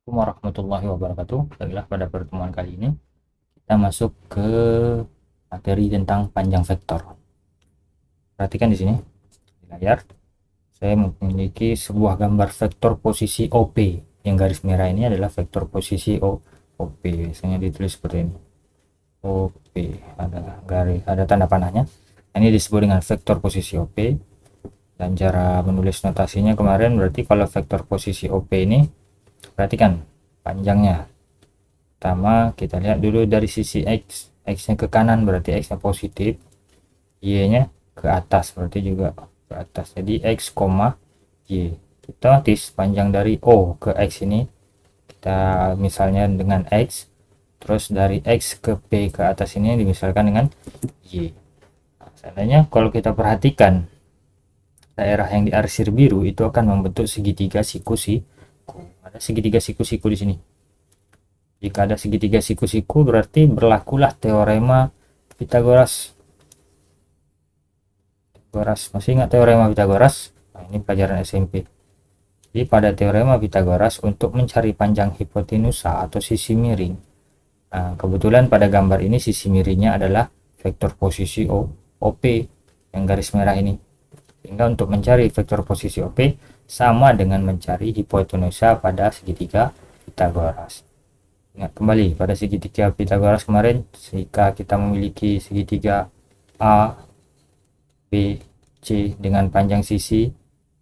Assalamualaikum warahmatullahi wabarakatuh. Baiklah, pada pertemuan kali ini kita masuk ke materi tentang panjang vektor. Perhatikan di sini di layar, saya memiliki sebuah gambar vektor posisi OP. Yang garis merah ini adalah vektor posisi OP. Biasanya ditulis seperti ini. OP ada garis, ada tanda panahnya. Ini disebut dengan vektor posisi OP. Dan cara menulis notasinya kemarin berarti kalau vektor posisi OP ini, perhatikan panjangnya. Pertama kita lihat dulu dari sisi X nya ke kanan berarti X nya positif, Y nya ke atas berarti juga ke atas, jadi X, Y. Kita otomatis panjang dari O ke X ini, kita misalnya dengan X, terus dari X ke P ke atas ini dimisalkan dengan Y. Nah, seandainya kalau kita perhatikan daerah yang diarsir biru itu akan membentuk segitiga siku-siku. Ada segitiga siku-siku di sini. Jika ada segitiga siku-siku berarti berlakulah teorema Pitagoras. Masih ingat teorema Pitagoras? Nah, ini pelajaran SMP. Jadi pada teorema Pitagoras untuk mencari panjang hipotenusa atau sisi miring. Nah, kebetulan pada gambar ini sisi miringnya adalah vektor posisi OP yang garis merah ini. Sehingga untuk mencari vektor posisi OP sama dengan mencari hipotenusa pada segitiga Pitagoras. Ingat kembali pada segitiga Pitagoras kemarin, jika kita memiliki segitiga A, B, C dengan panjang sisi,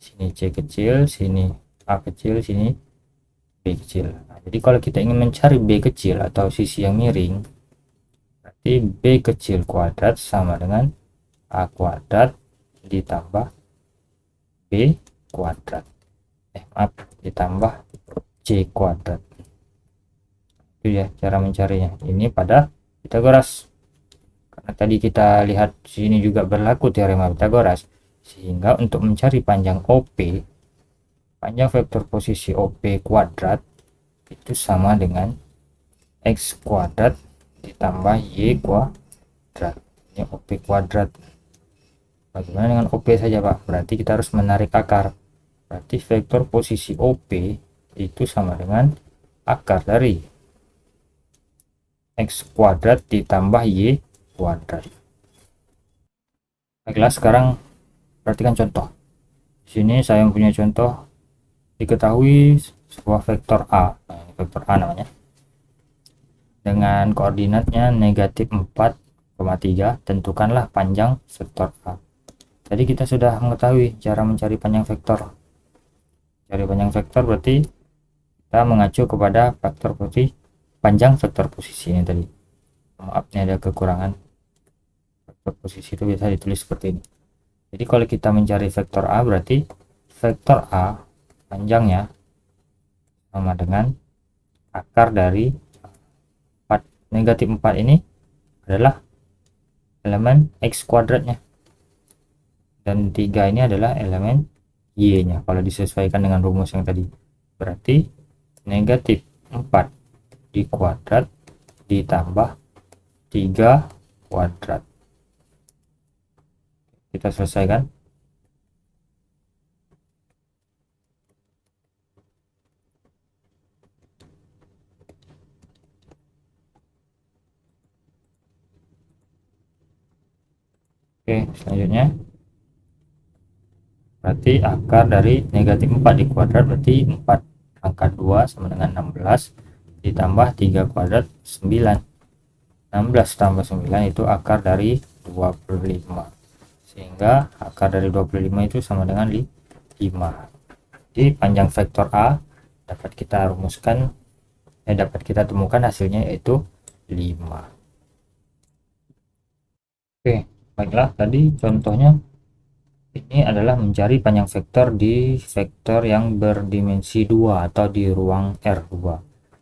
sini C kecil, sini A kecil, sini B kecil. Nah, jadi kalau kita ingin mencari B kecil atau sisi yang miring, berarti B kecil kuadrat sama dengan A kuadrat ditambah B kuadrat. Maaf, ditambah C kuadrat. Itu ya cara mencarinya. Ini pada Pitagoras. Karena tadi kita lihat sini juga berlaku teorema Pitagoras, sehingga untuk mencari panjang OP, panjang vektor posisi OP kuadrat itu sama dengan X kuadrat ditambah Y kuadrat. Ini OP kuadrat. Bagaimana dengan OP saja, Pak? Berarti kita harus menarik akar. Berarti vektor posisi OP itu sama dengan akar dari X kuadrat ditambah Y kuadrat. Baiklah, sekarang perhatikan contoh. Di sini saya mempunyai contoh, diketahui sebuah vektor A. Nah, ini vektor A namanya. Dengan koordinatnya negatif 4,3, tentukanlah panjang vektor A. Tadi kita sudah mengetahui cara mencari panjang vektor. Cari panjang vektor berarti kita mengacu kepada vektor posisi, panjang vektor posisi ini tadi. Maaf, ini ada kekurangan. Vektor posisi itu bisa ditulis seperti ini. Jadi kalau kita mencari vektor A berarti vektor A panjangnya sama dengan akar dari 4. Negatif 4 ini adalah elemen X kuadratnya, dan 3 ini adalah elemen Y nya kalau disesuaikan dengan rumus yang tadi. Berarti negatif 4 di kuadrat ditambah 3 kuadrat. Kita selesaikan. Oke, selanjutnya berarti akar dari negatif 4 di kuadrat berarti 4 pangkat 2 sama dengan 16 ditambah 3 kuadrat 9. 16 tambah 9 itu akar dari 25, sehingga akar dari 25 itu sama dengan 5. Jadi panjang vektor A dapat kita rumuskan, dapat kita temukan hasilnya yaitu 5. Oke, baiklah, tadi contohnya ini adalah mencari panjang vektor di vektor yang berdimensi 2 atau di ruang R2.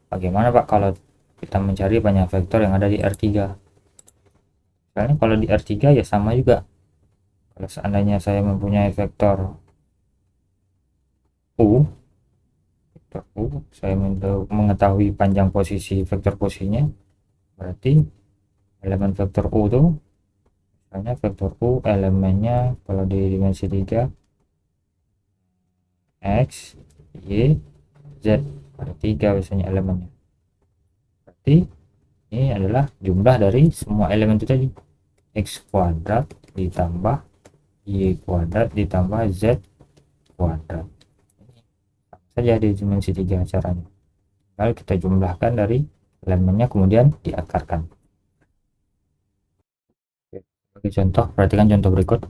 Bagaimana Pak kalau kita mencari panjang vektor yang ada di R3? Misalnya kalau di R3 ya sama juga. Kalau seandainya saya mempunyai vektor U, saya mengetahui panjang posisi vektor posisinya, berarti elemen vektor U itu, misalnya vektor U elemennya kalau di dimensi 3 X, Y, Z. ada 3 biasanya elemennya. Berarti ini adalah jumlah dari semua elemen itu tadi, x kuadrat ditambah y kuadrat ditambah z kuadrat. Sama saja di dimensi 3 caranya. Lalu kita jumlahkan dari elemennya kemudian diakarkan. Sebagai contoh, perhatikan contoh berikut.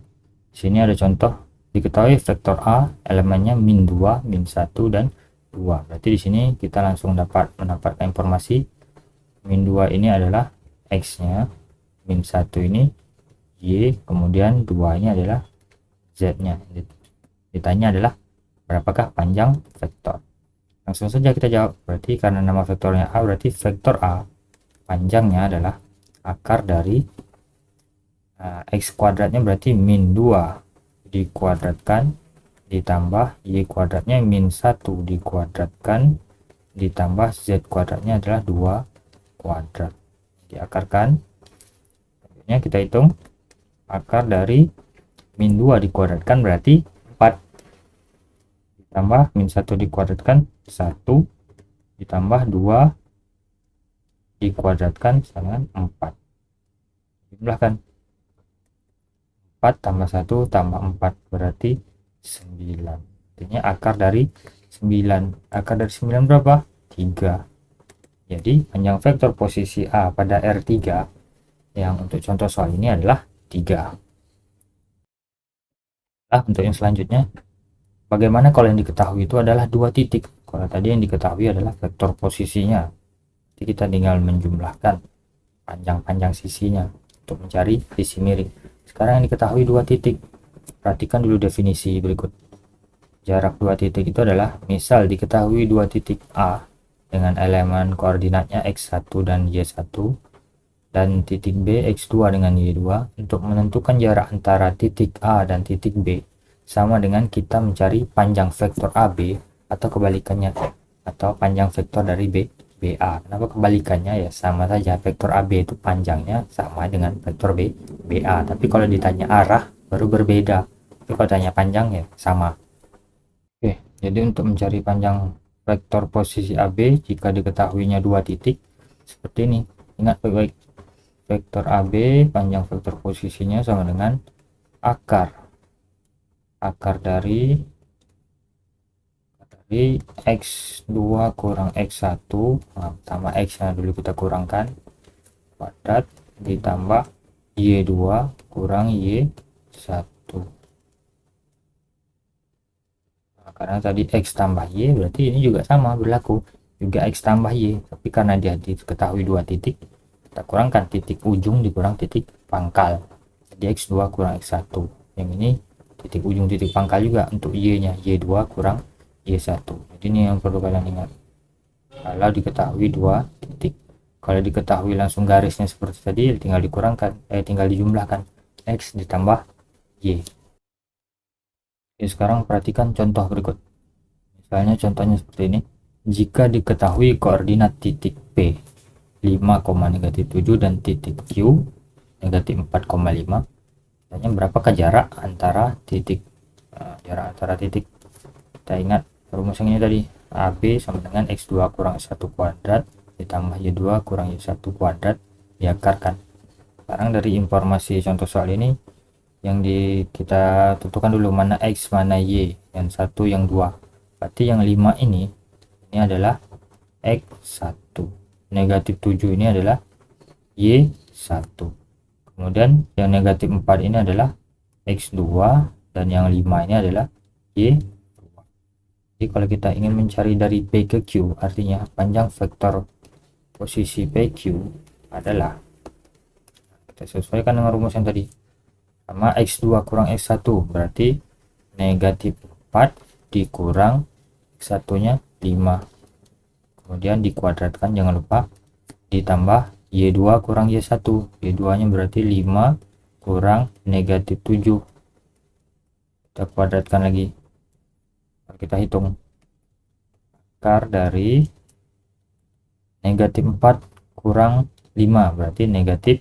Sini ada contoh, diketahui vektor A elemennya min 2, min 1 dan 2. Berarti di sini kita langsung mendapatkan informasi min 2 ini adalah x-nya, min 1 ini y, kemudian 2 ini adalah z-nya. Ditanya adalah berapakah panjang vektor. Langsung saja kita jawab. Berarti karena nama vektornya A, berarti vektor A panjangnya adalah akar dari x kuadratnya berarti min 2 dikuadratkan ditambah y kuadratnya min 1 dikuadratkan ditambah z kuadratnya adalah 2 kuadrat. Diakarkan. Selanjutnya kita hitung akar dari min 2 dikuadratkan berarti 4 ditambah min 1 dikuadratkan 1 ditambah 2 dikuadratkan sama 4. Jumlahkan 4 tambah 1 tambah 4 berarti 9. Artinya akar dari 9. Akar dari 9 berapa? 3. Jadi panjang vektor posisi A pada R3 yang untuk contoh soal ini adalah 3. Untuk yang selanjutnya, bagaimana kalau yang diketahui itu adalah 2 titik? Kalau tadi yang diketahui adalah vektor posisinya. Jadi kita tinggal menjumlahkan panjang-panjang sisinya untuk mencari sisi miring. Sekarang yang diketahui 2 titik. Perhatikan dulu definisi berikut. Jarak 2 titik itu adalah, misal diketahui 2 titik A dengan elemen koordinatnya x1 dan y1 dan titik B x2 dengan y2. Untuk menentukan jarak antara titik A dan titik B sama dengan kita mencari panjang vektor AB atau kebalikannya, atau panjang vektor dari BA. Kenapa kebalikannya? Ya sama saja, vektor AB itu panjangnya sama dengan vektor BA, tapi kalau ditanya arah baru berbeda. Tapi kalau tanya panjang ya sama. Oke, jadi untuk mencari panjang vektor posisi AB jika diketahuinya 2 titik seperti ini. Ingat baik-baik, vektor AB panjang vektor posisinya sama dengan akar dari x2 kurang x1 tambah x nya dulu kita kurangkan kuadrat ditambah y2 kurang y1. Karena tadi x tambah y berarti ini juga sama berlaku, juga x tambah y, tapi karena dia diketahui 2 titik kita kurangkan titik ujung dikurang titik pangkal, jadi x2 kurang x1. Yang ini titik ujung titik pangkal juga untuk y nya, y2 kurang y1. Jadi ini yang perlu kalian ingat kalau diketahui 2 titik. Kalau diketahui langsung garisnya seperti tadi tinggal dikurangkan, tinggal dijumlahkan x ditambah y. Oke, sekarang perhatikan contoh berikut. Misalnya contohnya seperti ini. Jika diketahui koordinat titik P 5,-7 dan titik Q negatif 4,5, tanya berapakah jarak antara titik kita ingat rumusannya tadi, AB sama dengan x2 kurang x1 kuadrat ditambah y2 kurang y1 kuadrat diakarkan. Sekarang dari informasi contoh soal ini yang kita tentukan dulu mana x mana y, yang 1 yang 2. Berarti yang 5 ini adalah x1, negatif 7 ini adalah y1, kemudian yang negatif 4 ini adalah x2 dan yang 5 ini adalah y2. Jadi kalau kita ingin mencari dari P ke Q, artinya panjang vektor posisi PQ adalah, kita sesuaikan dengan rumus yang tadi, sama x2 kurang x1 berarti negatif 4 dikurang x1 nya 5, kemudian dikuadratkan jangan lupa, ditambah y2 kurang y1, y2 nya berarti 5 kurang negatif 7, kita kuadratkan lagi, kita hitung akar dari negatif 4 kurang 5 berarti negatif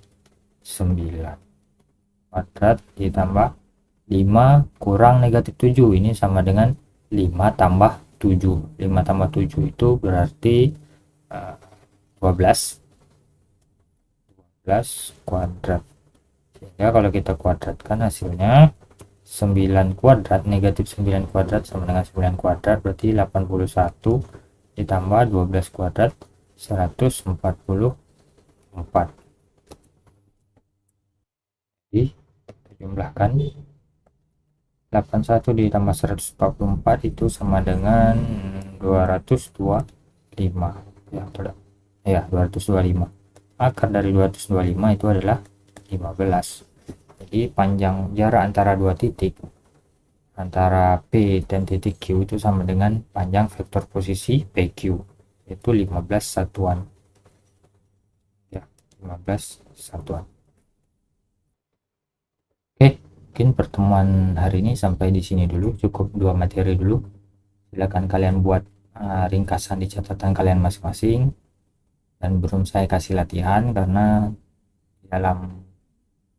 9 kuadrat ditambah 5 kurang negatif 7, ini sama dengan 5 tambah 7. 5 tambah 7 itu berarti 12 kuadrat. Ya, kalau kita kuadratkan hasilnya 9 kuadrat, negatif 9 kuadrat sama dengan 9 kuadrat, berarti 81 ditambah 12 kuadrat 144. Jadi jumlahkan 81 ditambah 144 itu sama dengan 225 ya, ya 225. Akar dari 225 itu adalah 15. Jadi panjang jarak antara dua titik antara P dan titik Q itu sama dengan panjang vektor posisi PQ, yaitu 15 satuan ya, 15 satuan. Oke, mungkin pertemuan hari ini sampai di sini dulu, cukup 2 materi dulu. Silakan kalian buat ringkasan di catatan kalian masing-masing, dan belum saya kasih latihan karena dalam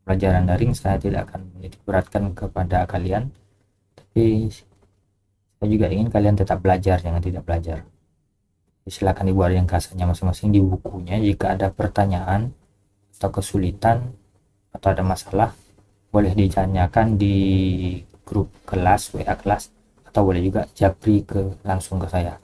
pelajaran daring saya tidak akan menitik beratkan kepada kalian, tapi saya juga ingin kalian tetap belajar, jangan tidak belajar. Silakan dibuat ringkasannya masing-masing di bukunya. Jika ada pertanyaan atau kesulitan atau ada masalah, boleh ditanyakan di grup kelas, WA kelas, atau boleh juga japri langsung ke saya.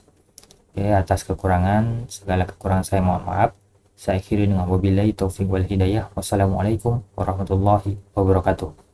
Oke, atas segala kekurangan saya mohon maaf. Saya akhiri dengan wabillahi taufiq wal hidayah. Wassalamualaikum warahmatullahi wabarakatuh.